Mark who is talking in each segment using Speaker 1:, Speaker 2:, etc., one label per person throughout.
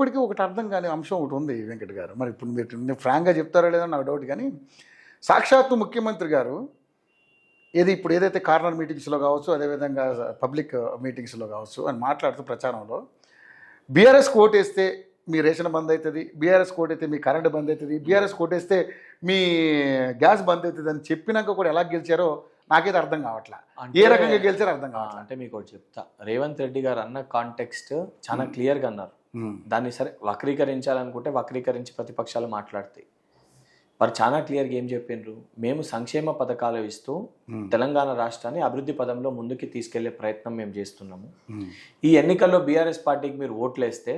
Speaker 1: ఇప్పటికీ ఒకటి అర్థం కాని అంశం ఒకటి ఉంది వెంకట్ గారు. మరి ఇప్పుడు మీరు ఫ్రాంక్గా చెప్తారో లేదో నాకు డౌట్, కానీ సాక్షాత్తు ముఖ్యమంత్రి గారు ఇప్పుడు ఏదైతే కార్నర్ మీటింగ్స్లో కావచ్చు, అదేవిధంగా పబ్లిక్ మీటింగ్స్లో కావచ్చు అని మాట్లాడుతూ ప్రచారంలో బీఆర్ఎస్ కోటేస్తే మీ రేషన్ బంద్ అవుతుంది, బీఆర్ఎస్ కోటైతే మీ కరెంట్ బంద్ అవుతుంది, బీఆర్ఎస్ కోటేస్తే మీ గ్యాస్ బంద్ అవుతుంది అని చెప్పినాక కూడా ఎలా గెలిచారో నాకైతే అర్థం కావట్లా. ఏ రకంగా గెలిచారో అర్థం కావట్లా.
Speaker 2: అంటే మీకు ఒకటి చెప్తా, రేవంత్ రెడ్డి గారు అన్న కాంటెక్స్ట్ చాలా క్లియర్గా అన్నారు. దాన్ని సరే వక్రీకరించాలనుకుంటే వక్రీకరించి ప్రతిపక్షాలు మాట్లాడతాయి. వారు చాలా క్లియర్గా ఏం చెప్పిండ్రు, మేము సంక్షేమ పథకాలు ఇస్తూ తెలంగాణ రాష్ట్రాన్ని అభివృద్ధి పదంలో ముందుకు తీసుకెళ్లే ప్రయత్నం మేము చేస్తున్నాము. ఈ ఎన్నికల్లో బీఆర్ఎస్ పార్టీకి మీరు ఓట్లేస్తే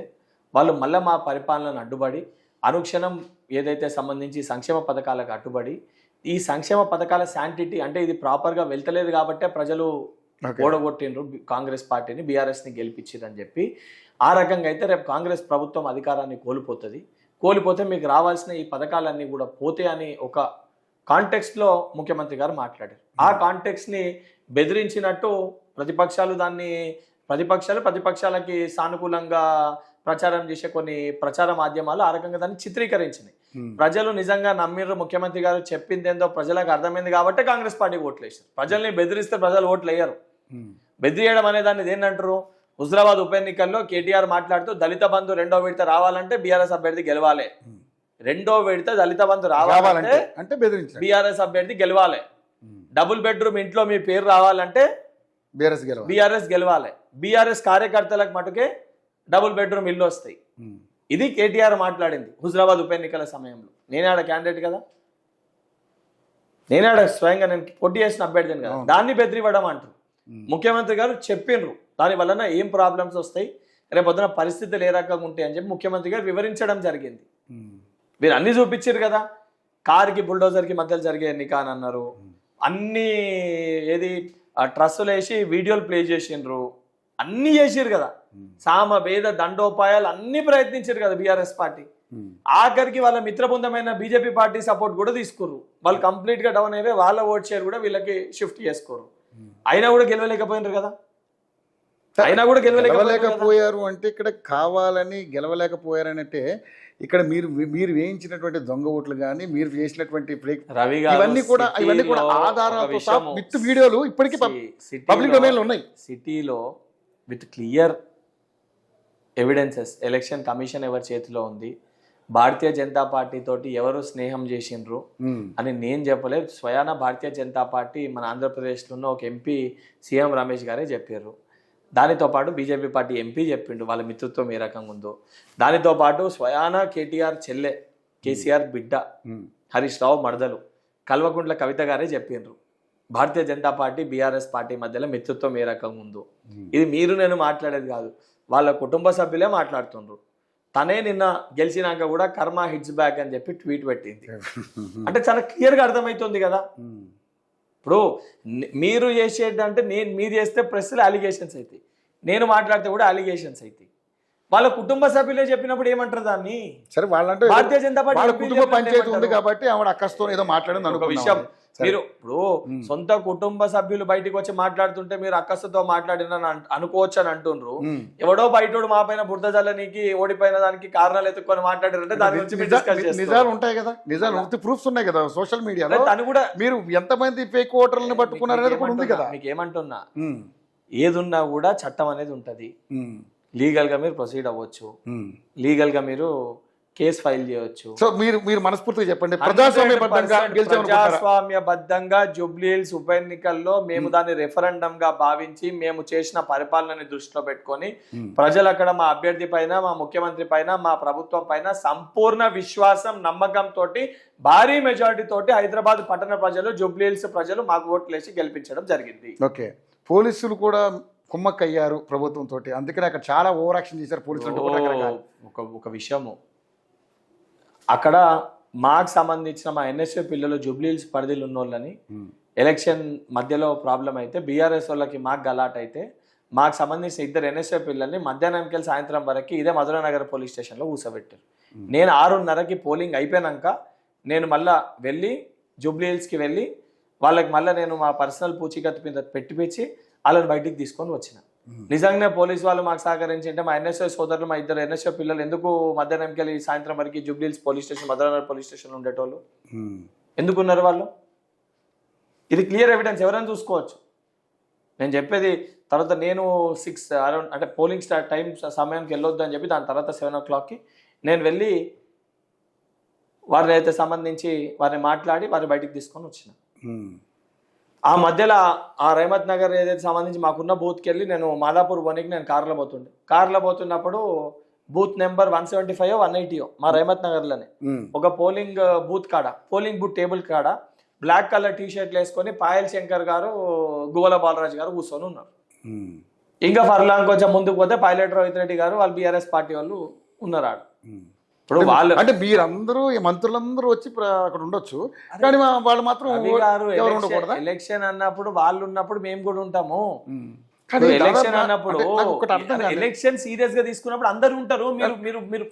Speaker 2: వాళ్ళు మళ్ళీ మా పరిపాలనను అడ్డుపడి అనుక్షణం ఏదైతే సంబంధించి సంక్షేమ పథకాలకు అడ్డుపడి ఈ సంక్షేమ పథకాల శాంటిటీ అంటే ఇది ప్రాపర్గా వెళ్తలేదు కాబట్టే ప్రజలు ఓడగొట్టిండ్రు కాంగ్రెస్ పార్టీని, బీఆర్ఎస్ని గెలిపించారని చెప్పి. ఆ రకంగా అయితే రేపు కాంగ్రెస్ ప్రభుత్వం అధికారాన్ని కోల్పోతే మీకు రావాల్సిన ఈ పథకాలన్నీ కూడా పోతే అని ఒక కాంటెక్స్ట్లో ముఖ్యమంత్రి గారు మాట్లాడారు. ఆ కాంటెక్స్ని బెదిరించినట్టు ప్రతిపక్షాలకి సానుకూలంగా ప్రచారం చేసే కొన్ని ప్రచార మాధ్యమాలు ఆ రకంగా దాన్ని చిత్రీకరించినాయి. ప్రజలు నిజంగా నమ్మిర్రు, ముఖ్యమంత్రి గారు చెప్పింది ఏందో ప్రజలకు అర్థమైంది కాబట్టి కాంగ్రెస్ పార్టీకి ఓట్లు వేసారు. ప్రజల్ని బెదిరిస్తే ప్రజలు ఓట్లు వేయరు. బెదిరియడం అనే దాన్ని ఏంటంటారు, హుజరాబాద్ ఉప ఎన్నికల్లో కేటీఆర్ మాట్లాడుతూ దళిత బంధు 2వ విడత రావాలంటే బీఆర్ఎస్ అభ్యర్థి గెలవాలి, 2వ విడత దళిత బంధు రావాలంటే బీఆర్ఎస్ అభ్యర్థి గెలవాలి, డబుల్ బెడ్రూమ్ ఇంట్లో మీ పేరు రావాలంటే బీఆర్ఎస్ గెలవాలి, బీఆర్ఎస్ కార్యకర్తలకు మటుకే డబుల్ బెడ్రూమ్ ఇల్లు వస్తాయి. ఇది కేటీఆర్ మాట్లాడింది హుజరాబాద్ ఉప ఎన్నికల సమయంలో. నేనే ఆడ క్యాండిడేట్ కదా, నేనే ఆడ స్వయంగా నేను పోటీ చేసిన అభ్యర్థిని కదా, దాన్ని బెదిరివ్వడం అంటారు. ముఖ్యమంత్రి గారు చెప్పిండ్రు దాని వలన ఏం ప్రాబ్లమ్స్ వస్తాయి, రేపు పొద్దున పరిస్థితులు ఏ రకంగా ఉంటాయి అని చెప్పి ముఖ్యమంత్రి గారు వివరించడం జరిగింది. మీరు అన్ని చూపించారు కదా, కార్కి బుల్డోజర్కి మధ్యలో జరిగే ఎన్నిక అని అన్నారు, అన్ని ట్రస్సులు వేసి వీడియోలు ప్లే చేసిండ్రు, అన్ని చేసిరు కదా, సామ భేద దండోపాయాలు అన్ని ప్రయత్నించారు కదా బీఆర్ఎస్ పార్టీ. ఆఖరికి వాళ్ళ మిత్రబృందమైన బీజేపీ పార్టీ సపోర్ట్ కూడా తీసుకుర్రు. వాళ్ళు కంప్లీట్ గా డౌన్ అయిపోయి వాళ్ళ ఓట్ షేర్ కూడా వీళ్ళకి షిఫ్ట్ చేసుకోరు. అయినా కూడా గెలవలేకపోయినారు కదా,
Speaker 1: గెలవలేకపోయారు అంటే ఇక్కడ కావాలని గెలవలేకపోయారని అంటే ఇక్కడ మీరు వేయించినటువంటి దొంగ ఓట్లు కానీ మీరు చేసినటువంటి ఇవన్నీ కూడా ఆధారాలతో విత్ వీడియోలు ఇప్పటికీ పబ్లిక్ డొమైన్లో ఉన్నాయి.
Speaker 2: సిటీలో with clear evidences election commission ఎవరి చేతిలో ఉంది, భారతీయ జనతా పార్టీ తోటి ఎవరు స్నేహం చేసిండ్రు అని నేను చెప్పలేదు. స్వయాన భారతీయ జనతా పార్టీ మన ఆంధ్రప్రదేశ్లో ఉన్న ఒక ఎంపీ సీఎం రమేష్ గారే చెప్పారు. దానితో పాటు బీజేపీ పార్టీ ఎంపీ చెప్పిండు వాళ్ళ మిత్రత్వం ఏ రకంగా ఉందో. దానితో పాటు స్వయాన కేటీఆర్ చెల్లె, కేసీఆర్ బిడ్డ హరీష్ రావు మరదలు కల్వకుంట్ల కవిత గారే చెప్పిండ్రు Bharatiya Janata party BRS party మధ్యలో మిత్రత్వం ఏ రకంగా ఉందో. ఇది మీరు నేను మాట్లాడేది కాదు, వాళ్ళ కుటుంబ సభ్యులే మాట్లాడుతుండ్రు. తనే నిన్న గెలిచినాక కూడా కర్మ హిట్స్ బ్యాక్ అని చెప్పి ట్వీట్ పెట్టింది. అంటే చాలా క్లియర్గా అర్థమవుతుంది కదా. ఇప్పుడు మీరు చేసేటంటే మీరు చేస్తే ప్రెస్లో అలిగేషన్స్ అవుతాయి, నేను మాట్లాడితే కూడా అలిగేషన్స్ అవుతాయి. వాళ్ళ కుటుంబ సభ్యులే చెప్పినప్పుడు ఏమంటారు దాన్ని?
Speaker 1: సరే వాళ్ళంటే
Speaker 2: భారతీయ జనతా పార్టీ
Speaker 1: కుటుంబ పంచాయతీ ఉంది కాబట్టి ఆవిడ అక్కస్తో ఏదో మాట్లాడింది అనుకో విషయం.
Speaker 2: మీరు ఇప్పుడు సొంత కుటుంబ సభ్యులు బయటికి వచ్చి మాట్లాడుతుంటే మీరు అక్కస్తో మాట్లాడిన అనుకోవచ్చు అని అంటుండ్రు. ఎవడో బయటోడు మా పైన బురద జల్లనికి ఓడిపోయిన దానికి కారణాలు ఎత్తుకొని మాట్లాడారంటే దాని గురించి
Speaker 1: నిజాలు ఉంటాయి కదా, నిజాలు ప్రూఫ్స్ ఉన్నాయి కదా సోషల్ మీడియాలో. దాన్ని కూడా మీరు ఎంతమంది ఫేక్ ఓటర్లను పట్టుకున్నారనేది కూడా ఉంది కదా.
Speaker 2: మీకు ఏమంటున్నా, ఏదున్నా కూడా చట్టం అనేది ఉంటది, లీగల్ గా మీరు ప్రొసీడ్ అవ్వచ్చు, లీగల్ గా మీరు కేసు ఫైల్ చేయవచ్చు.
Speaker 1: సో మీరు మనస్ఫూర్తిగా చెప్పండి,
Speaker 2: ప్రజాస్వామ్యబద్ధంగా జూబ్లీ హిల్స్ ఉప ఎన్నికల్లో మేము దాన్ని రెఫరెండం గా భావించి మేము చేసిన పరిపాలనని దృష్టిలో పెట్టుకొని ప్రజలు అక్కడ మా అభ్యర్థి పైన, మా ముఖ్యమంత్రి పైన, మా ప్రభుత్వం పైన సంపూర్ణ విశ్వాసం నమ్మకం తోటి భారీ మెజారిటీ తోటి హైదరాబాద్ పట్టణ ప్రజలు, జూబ్లీ హిల్స్ ప్రజలు మాకు ఓట్లేసి గెలిపించడం జరిగింది.
Speaker 1: ఓకే, పోలీసులు కూడా కుమ్మక్కయ్యారు ప్రభుత్వంతో, అందుకనే అక్కడ చాలా ఓవర్ యాక్షన్ చేశారు పోలీసులు.
Speaker 2: ఒక విషయము, అక్కడ మాకు సంబంధించిన మా ఎన్ఎస్ఏ పిల్లలు జూబ్లీ హిల్స్ పరిధిలో ఉన్న వాళ్ళని ఎలక్షన్ మధ్యలో ప్రాబ్లం అయితే బీఆర్ఎస్ వాళ్ళకి మాకు గలాట్ అయితే మాకు సంబంధించిన 2 ఎన్ఎస్ఏ పిల్లల్ని మధ్యాహ్నంకి వెళ్ళి సాయంత్రం వరకు ఇదే మధురానగర్ పోలీస్ స్టేషన్లో కూర్చోబెట్టారు. నేను 6:30కి పోలింగ్ అయిపోయాక నేను మళ్ళీ వెళ్ళి జూబ్లీ హిల్స్కి వెళ్ళి వాళ్ళకి మళ్ళీ నేను మా పర్సనల్ పూచీకత్తు మీద పెట్టిపించి వాళ్ళని బయటికి తీసుకొని వచ్చిన. నిజంగానే పోలీస్ వాళ్ళు మాకు సహకరించింటే మా ఎన్ఎస్ఓ సోదరులు మా ఇద్దరు ఎన్ఎస్ఓ పిల్లలు ఎందుకు మధ్యాహ్నంకి వెళ్ళి సాయంత్రం వరకు Jubilee Hills police station Madhuranagar police station ఉండేటోళ్ళు ఎందుకు ఉన్నారు వాళ్ళు? ఇది క్లియర్ ఎవిడెన్స్, ఎవరైనా చూసుకోవచ్చు. నేను చెప్పేది తర్వాత నేను 6 అరౌండ్ అంటే పోలింగ్ స్టార్ట్ టైం సమయానికి వెళ్ళొద్దు అని చెప్పి దాని తర్వాత 7 o'clockకి నేను వెళ్ళి వారిని అయితే సంబంధించి వారిని మాట్లాడి వారిని బయటికి తీసుకొని వచ్చిన. ఆ మధ్యలో ఆ రహమత్ నగర్ ఏదైతే సంబంధించి మాకున్న బూత్కి వెళ్ళి నేను మాదాపూర్ పోనీకి నేను కార్లో పోతున్నప్పుడు బూత్ నెంబర్ 175 180 మా రహమత్ నగర్లోనే ఒక పోలింగ్ బూత్ టేబుల్ కాడ బ్లాక్ కలర్ టీ షర్ట్లు వేసుకొని పాయల్ శంకర్ గారు గువ్వల బాలరాజు గారు కూర్చొని ఉన్నారు. ఇంకా ఫర్లాంగ్ కొంచెం ముందుకు పోతే పైలట్ రోహిత్ రెడ్డి గారు వాళ్ళు బీఆర్ఎస్ పార్టీ వాళ్ళు ఉన్నారు ఆడ. ఇప్పుడు వాళ్ళు
Speaker 1: అంటే మీరందరూ ఈ మంత్రులందరూ వచ్చి అక్కడ ఉండొచ్చు, కానీ వాళ్ళు మాత్రం
Speaker 2: ఎలక్షన్ అన్నప్పుడు వాళ్ళు ఉన్నప్పుడు మేము కూడా ఉంటాము.
Speaker 1: కానీ
Speaker 2: ఎలక్షన్ అన్నప్పుడు
Speaker 1: ఒకటి అర్థం కాదు.
Speaker 2: ఎలక్షన్ సీరియస్ గా తీసుకున్నప్పుడు అందరు ఉంటారు. మీరు